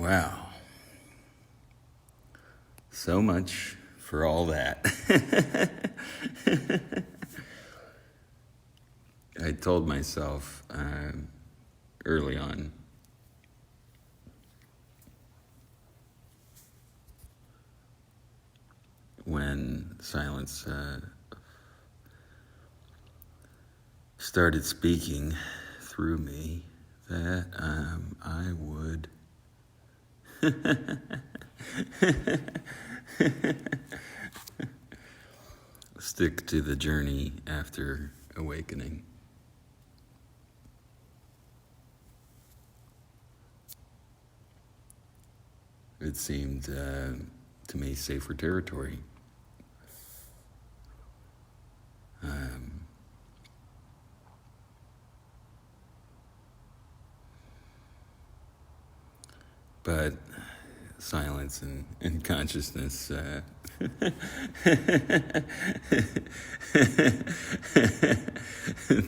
Wow. So much for all that. I told myself early on when silence started speaking through me that I would stick to the journey after awakening. It seemed to me safer territory. But silence and consciousness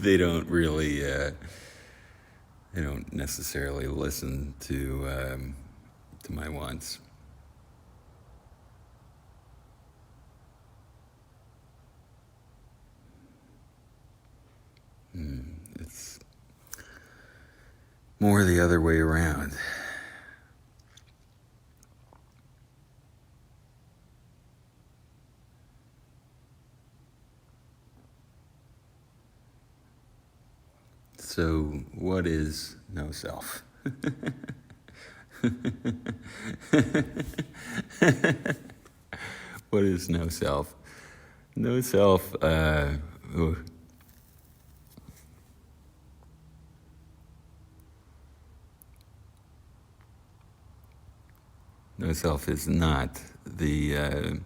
they don't really they don't necessarily listen to my wants. It's more the other way around. So, what is no self? What is no self? No self, no self is not the,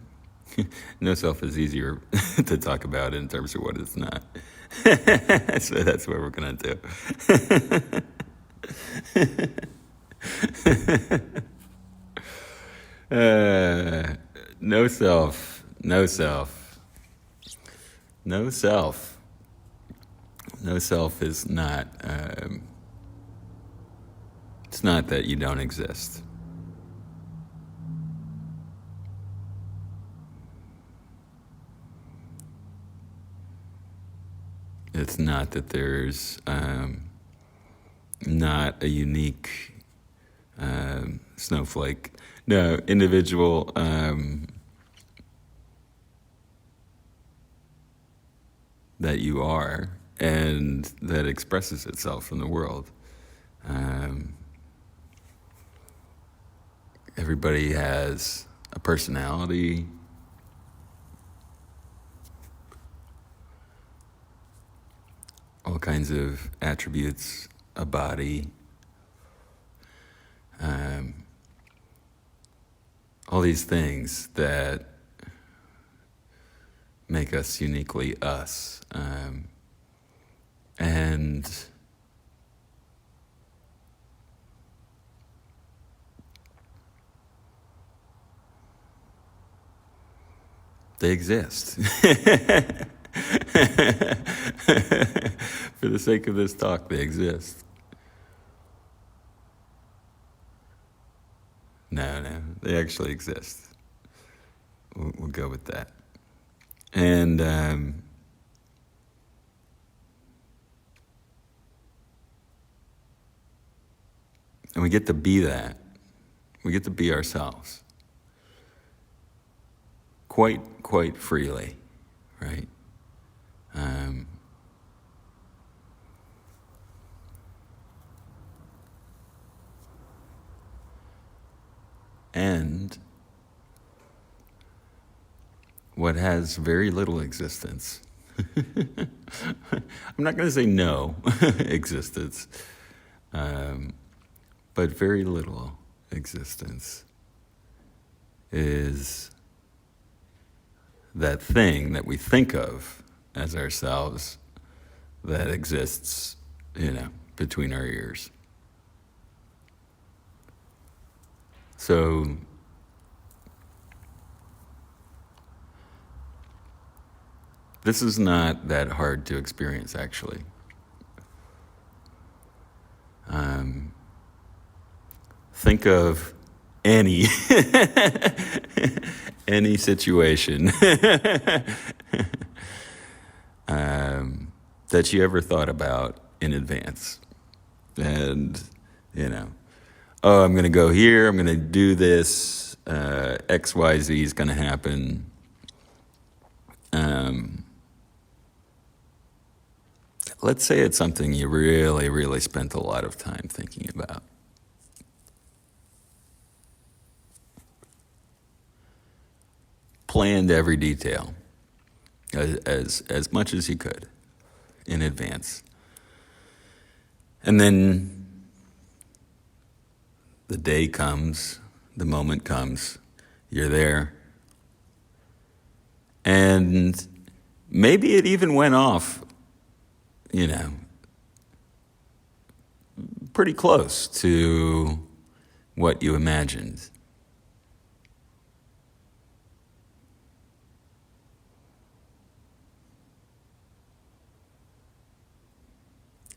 no self is easier to talk about in terms of what it's not. So that's what we're going to do. No self, no self, no self. No self is not, it's not that you don't exist. It's not that there's not a unique snowflake. No, individual that you are and that expresses itself in the world. Everybody has a personality. All kinds of attributes, a body, all these things that make us uniquely us. And they exist. For the sake of this talk, they exist. No, they actually exist. We'll go with that. And we get to be that. We get to be ourselves. Quite freely, right? And what has very little existence. I'm not going to say no existence, but very little existence is that thing that we think of as ourselves that exists, between our ears. So this is not that hard to experience, actually. Think of any any situation that you ever thought about in advance. And, oh, I'm going to go here, I'm going to do this, XYZ is going to happen. Let's say it's something you really, really spent a lot of time thinking about. Planned every detail as much as you could in advance. And then the day comes, the moment comes, you're there. And maybe it even went off, pretty close to what you imagined.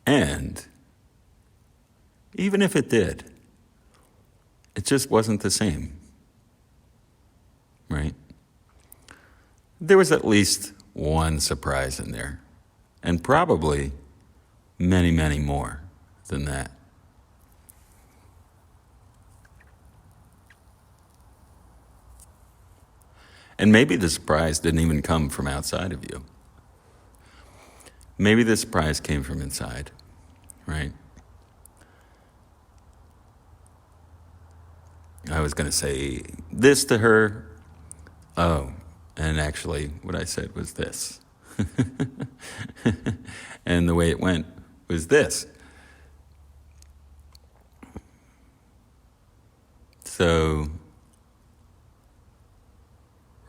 And even if it did, it just wasn't the same, right? There was at least one surprise in there, and probably many, many more than that. And maybe the surprise didn't even come from outside of you. Maybe the surprise came from inside, right? I was going to say this to her. Oh, and actually what I said was this. And the way it went was this. So,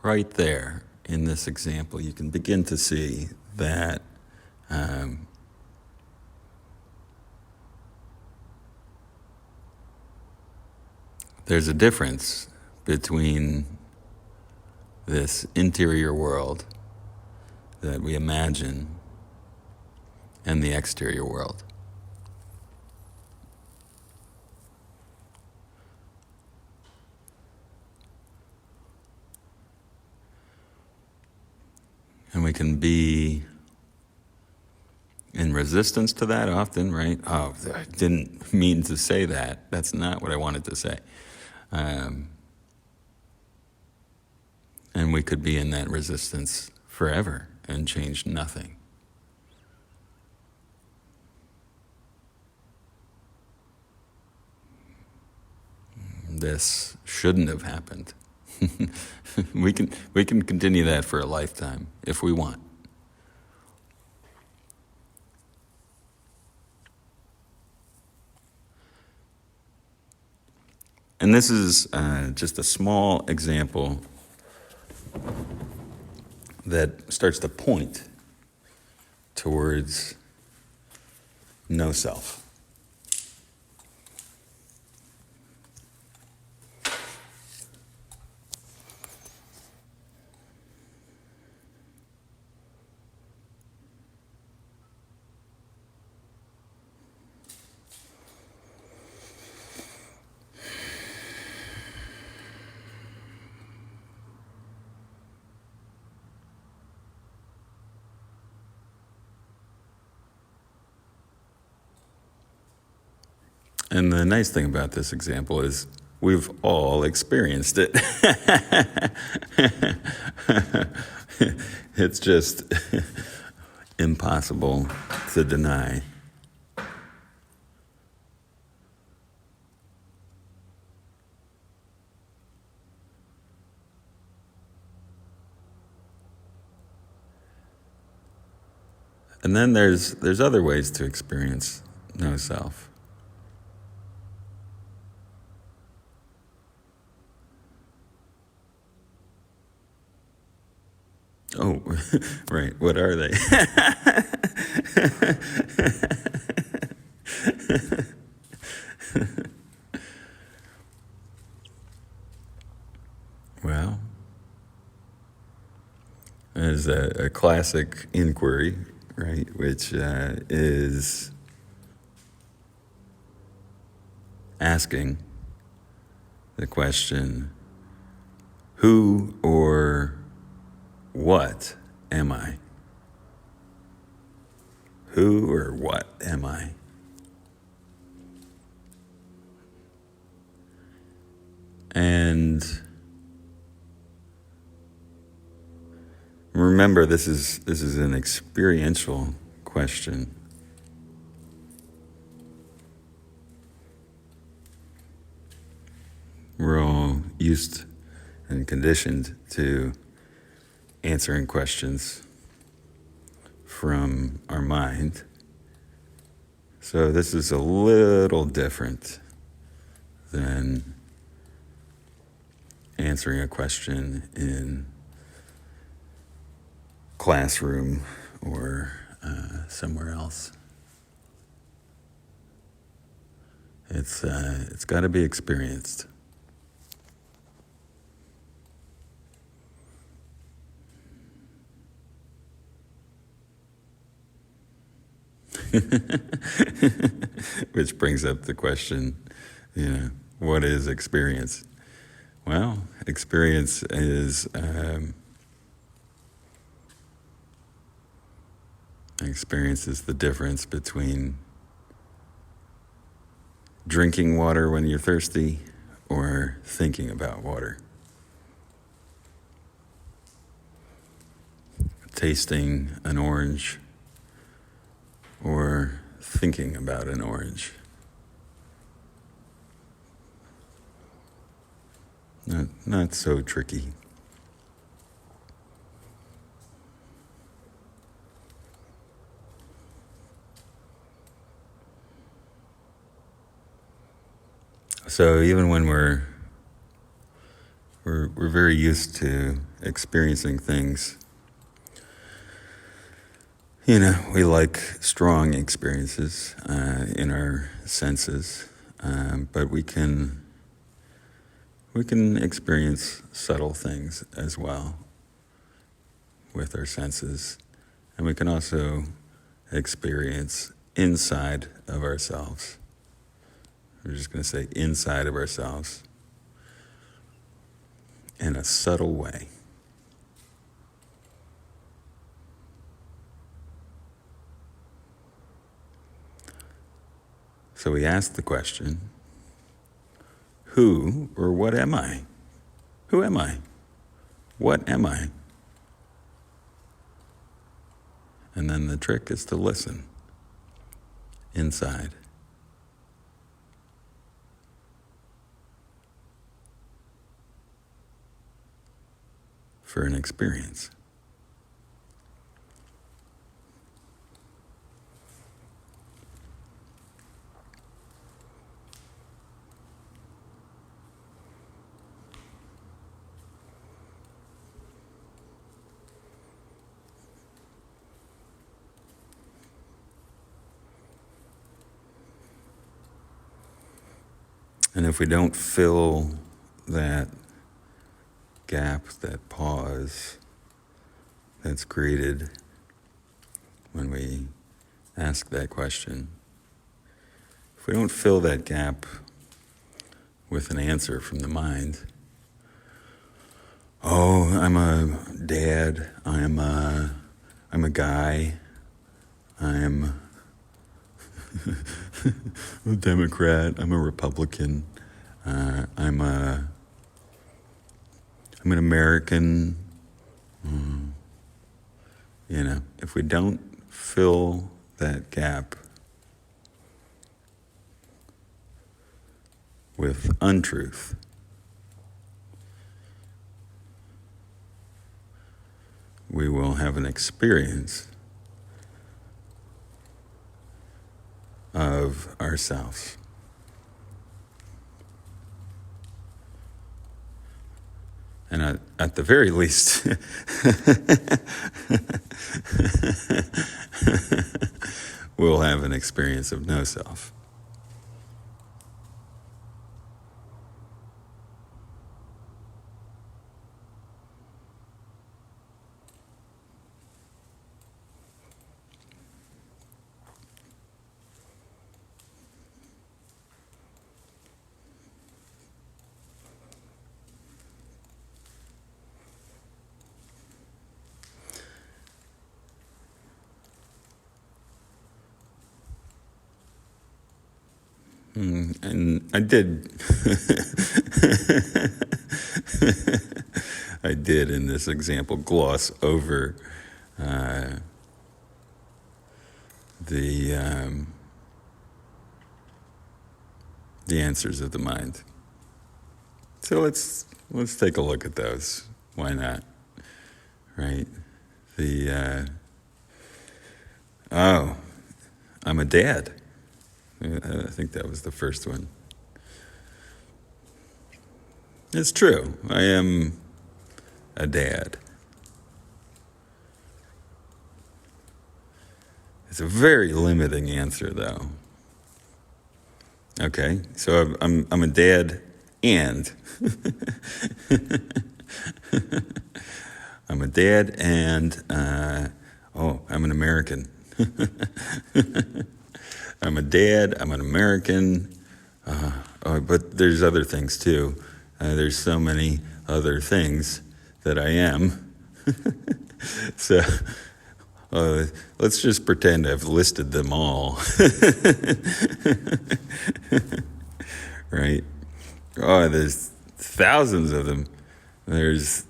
right there in this example, you can begin to see that there's a difference between this interior world that we imagine and the exterior world. And we can be in resistance to that often, right? Oh, I didn't mean to say that. That's not what I wanted to say. And we could be in that resistance forever and change nothing. This shouldn't have happened. We can continue that for a lifetime if we want. And this is just a small example that starts to point towards no self. And the nice thing about this example is we've all experienced it. It's just impossible to deny. And then there's other ways to experience no self. Oh, right. What are they? Well, there's a classic inquiry, right, which is asking, the question, who or what am I? Who or what am I? And remember, this is an experiential question. We're all used and conditioned to answering questions from our mind. So this is a little different than answering a question in classroom or somewhere else. It's got to be experienced. Which brings up the question, what is experience? Well, experience is the difference between drinking water when you're thirsty or thinking about water. Tasting an orange or thinking about an orange. Not so tricky. So even when we're very used to experiencing things, we like strong experiences in our senses, but we can experience subtle things as well with our senses, and we can also experience inside of ourselves. We're just going to say inside of ourselves in a subtle way. So we ask the question, who or what am I? Who am I? What am I? And then the trick is to listen inside. For an experience. And if we don't fill that gap, that pause that's created when we ask that question, if we don't fill that gap with an answer from the mind, I'm a dad, I'm a guy, I'm a Democrat, I'm a Republican, I'm an American. If we don't fill that gap with untruth, we will have an experience of ourselves. And at the very least, we'll have an experience of no self. And I did, I did in this example gloss over uh, the um, the answers of the mind. So let's take a look at those. Why not? Right? The oh, I'm a dad. I think that was the first one. It's true. I am a dad. It's a very limiting answer, though. Okay, so I'm a dad, and I'm a dad, and oh, I'm an American. I'm a dad. I'm an American. Oh, but there's other things too. There's so many other things that I am. So uh, let's just pretend I've listed them all. Right? Oh, there's thousands of them. There's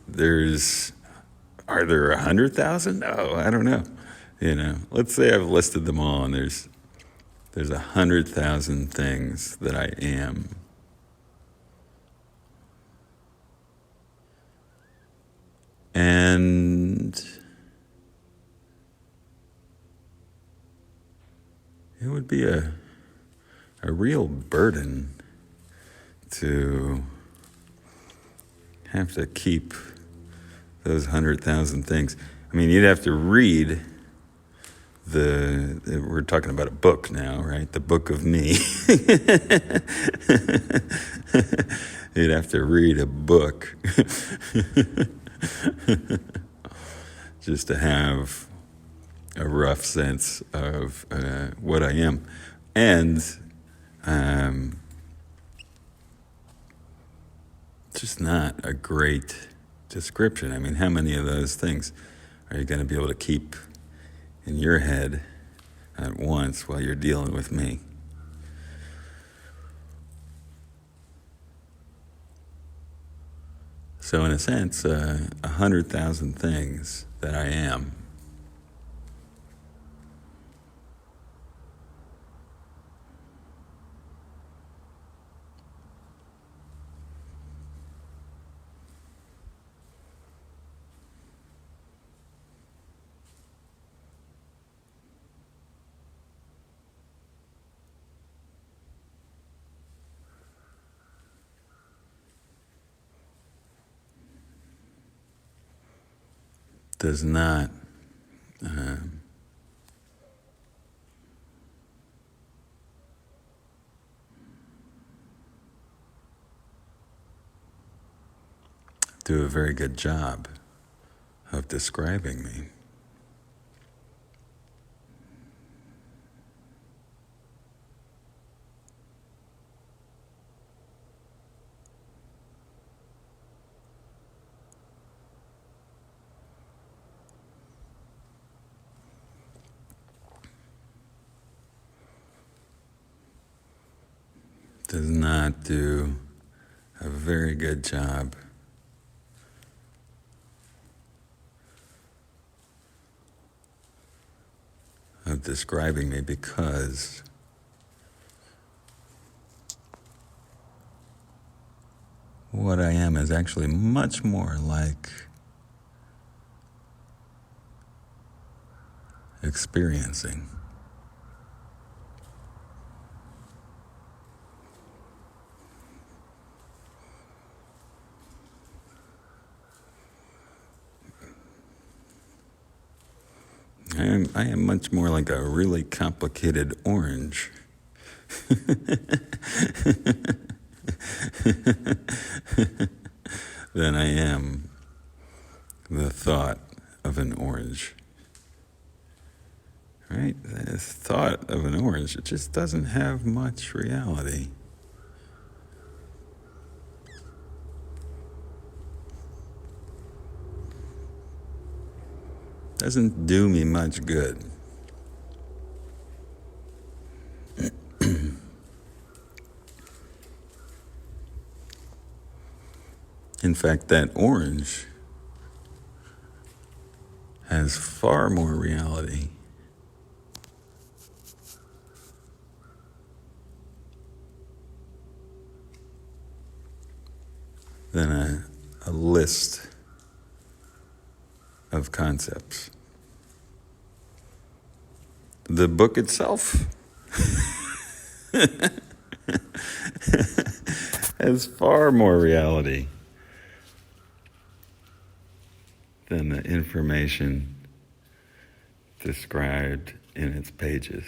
are there 100,000? No, I don't know. Let's say I've listed them all, and there's 100,000 things that I am. And it would be a real burden to have to keep those 100,000 things. I mean, you'd have to read we're talking about a book now, right? The book of me. You'd have to read a book just to have a rough sense of what I am. And just not a great description. I mean, how many of those things are you going to be able to keep in your head at once while you're dealing with me? So in a sense, 100,000 things that I am. Does not do a very good job of describing me. Does not do a very good job of describing me, because what I am is actually much more like experiencing. I am much more like a really complicated orange. Than I am the thought of an orange. Right? The thought of an orange, it just doesn't have much reality. Doesn't do me much good. In fact, that orange has far more reality than a list of concepts. The book itself has far more reality than the information described in its pages.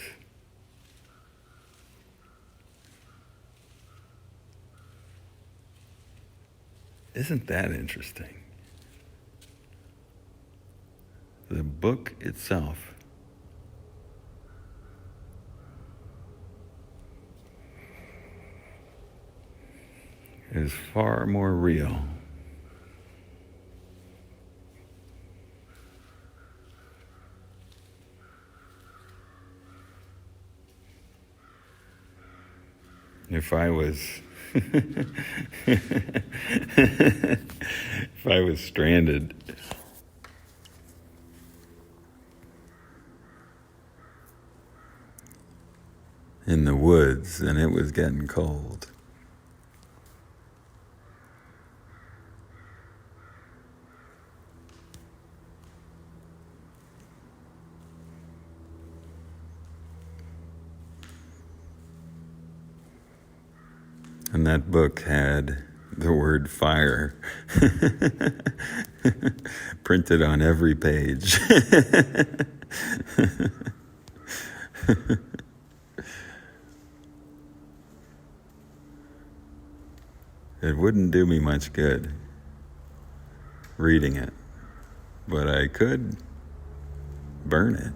Isn't that interesting? The book itself is far more real if I was if I was stranded in the woods and it was getting cold, and that book had the word fire printed on every page. It wouldn't do me much good reading it, but I could burn it.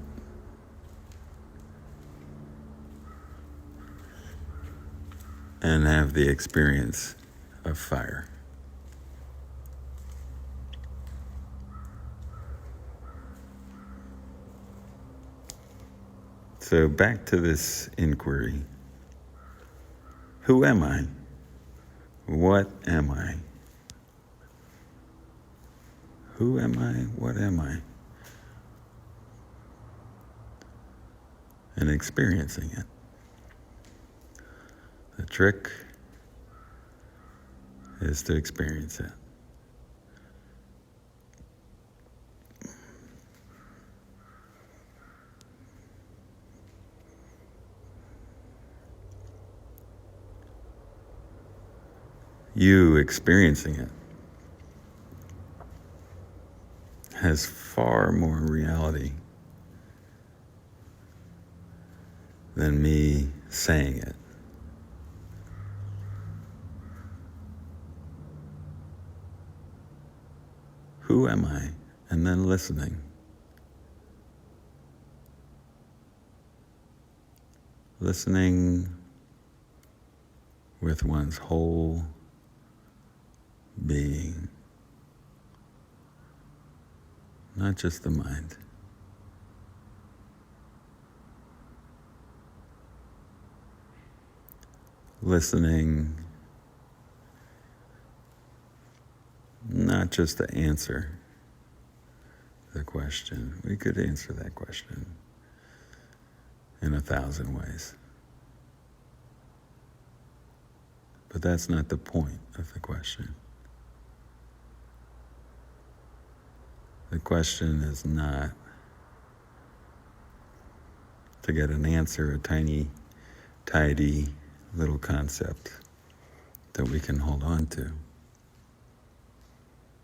And have the experience of fire. So back to this inquiry. Who am I? What am I? Who am I? What am I? And experiencing it. The trick is to experience it. You experiencing it has far more reality than me saying it. Who am I? And then listening. Listening with one's whole being, not just the mind. Listening not just to answer the question. We could answer that question in 1,000 ways. But that's not the point of the question. The question is not to get an answer, a tiny, tidy little concept that we can hold on to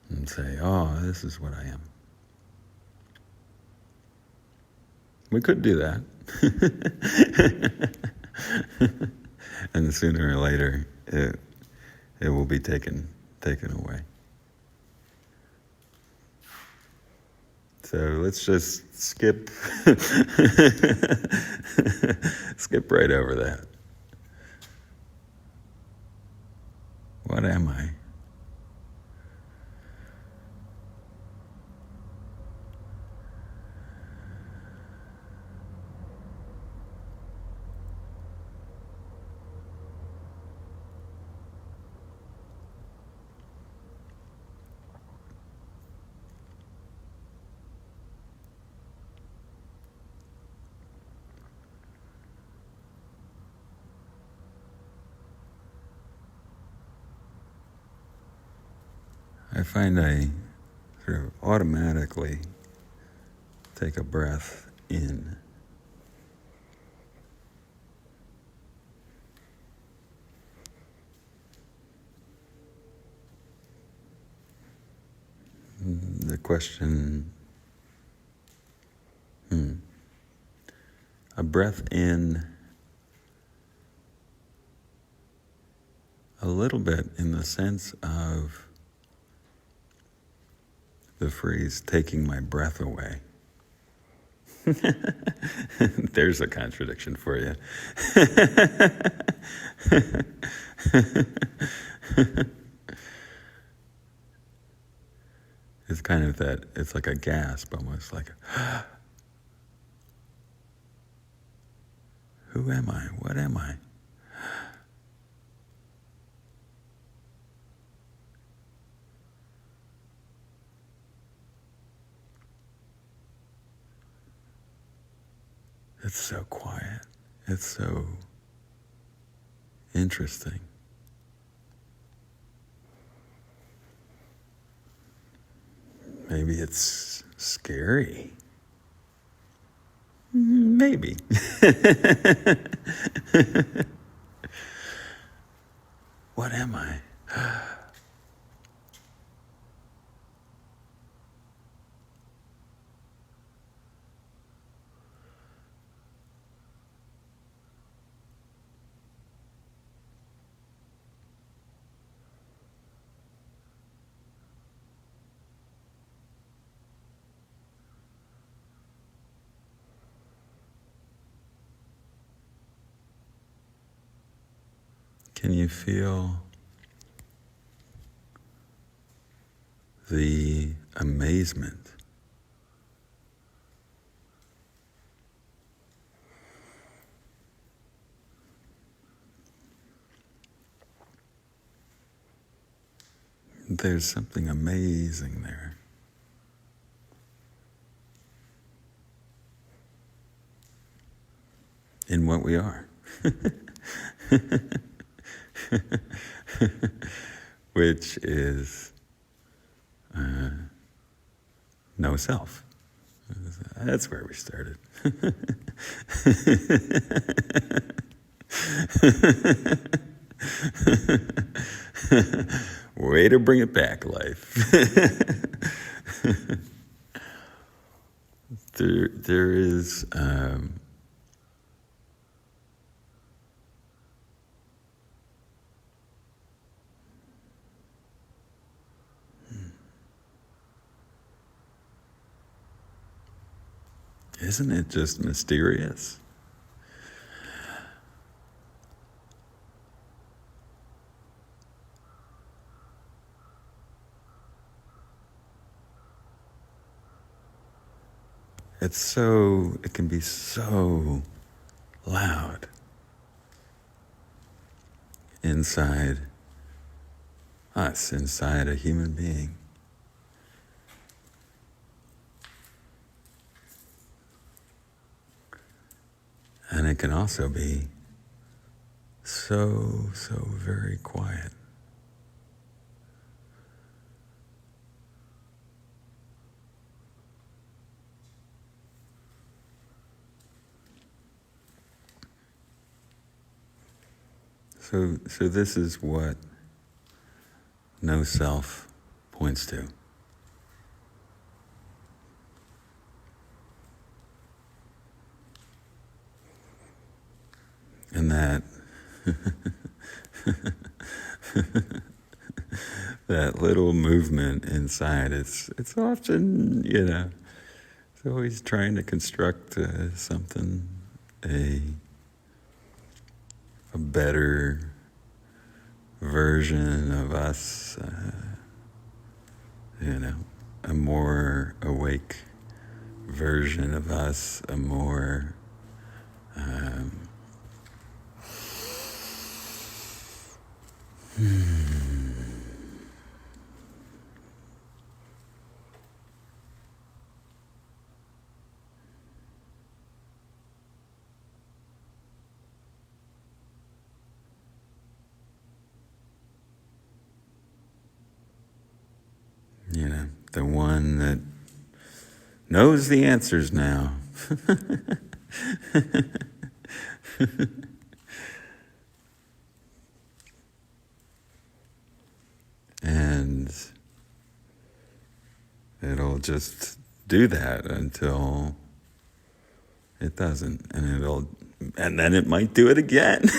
and say, oh, this is what I am. We could do that. And sooner or later, it will be taken away. So let's just skip skip right over that. What am I? I find I sort of automatically take a breath in. The question, a breath in a little bit in the sense of the phrase taking my breath away. There's a contradiction for you. It's kind of that, it's like a gasp almost, like, who am I? What am I? It's so quiet. It's so interesting. Maybe it's scary. Maybe. What am I? Can you feel the amazement? There's something amazing there. In what we are. Which is no self. That's where we started. Way to bring it back, life. There is isn't it just mysterious? It can be so loud inside us, inside a human being. And it can also be so very quiet. So this is what no self points to. And that that little movement inside, it's often, it's always trying to construct something, a better version of us, a more awake version of us, a more the one that knows the answers now. And it'll just do that until it doesn't, and then it might do it again.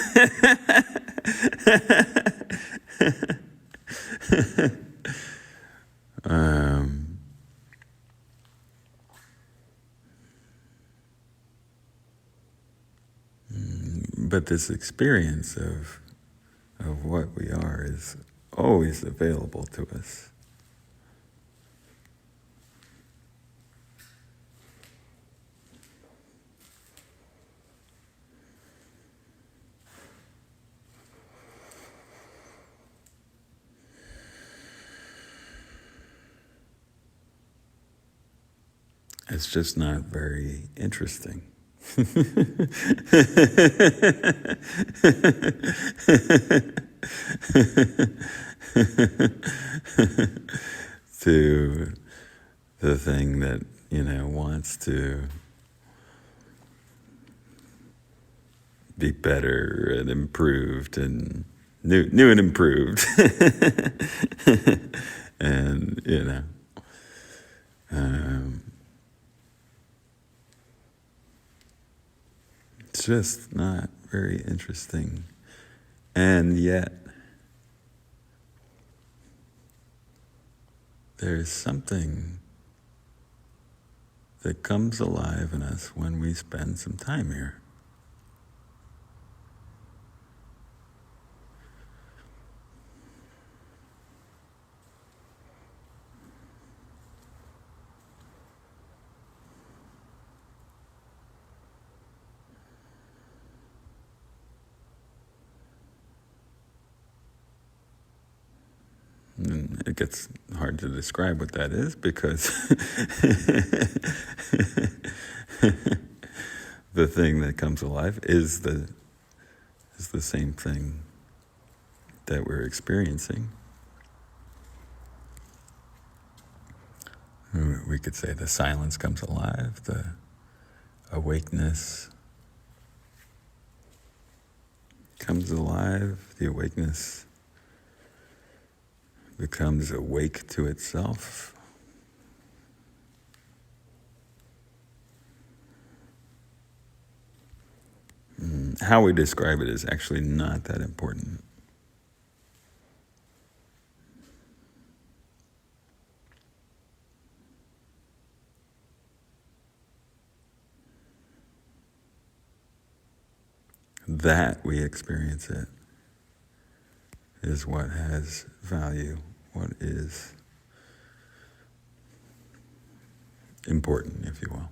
But this experience of what we are is always available to us. It's just not very interesting. To the thing that, wants to be better and improved and new and improved. And, it's just not very interesting. And yet, there's something that comes alive in us when we spend some time here. And it gets hard to describe what that is because the thing that comes alive is the same thing that we're experiencing. We could say the silence comes alive, the awakeness comes alive, the awakeness becomes awake to itself. How we describe it is actually not that important. That we experience it is what has value, what is important, if you will.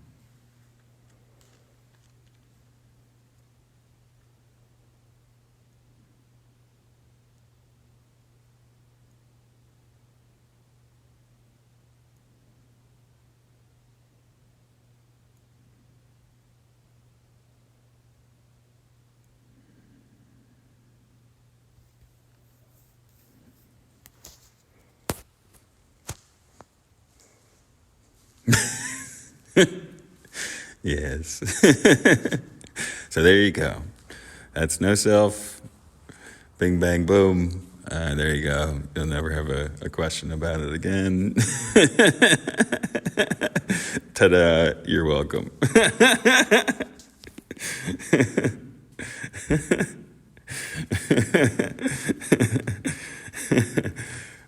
Yes. So there you go. That's no self. Bing, bang, boom. There you go. You'll never have a question about it again. Ta-da. You're welcome.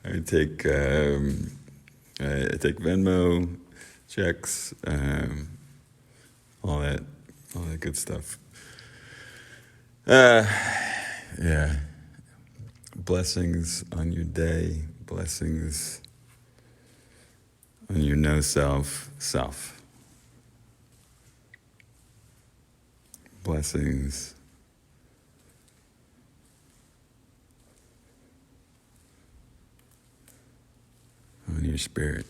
I take Venmo, checks, all that good stuff. Yeah. Blessings on your day. Blessings on your no self. Blessings on your spirit.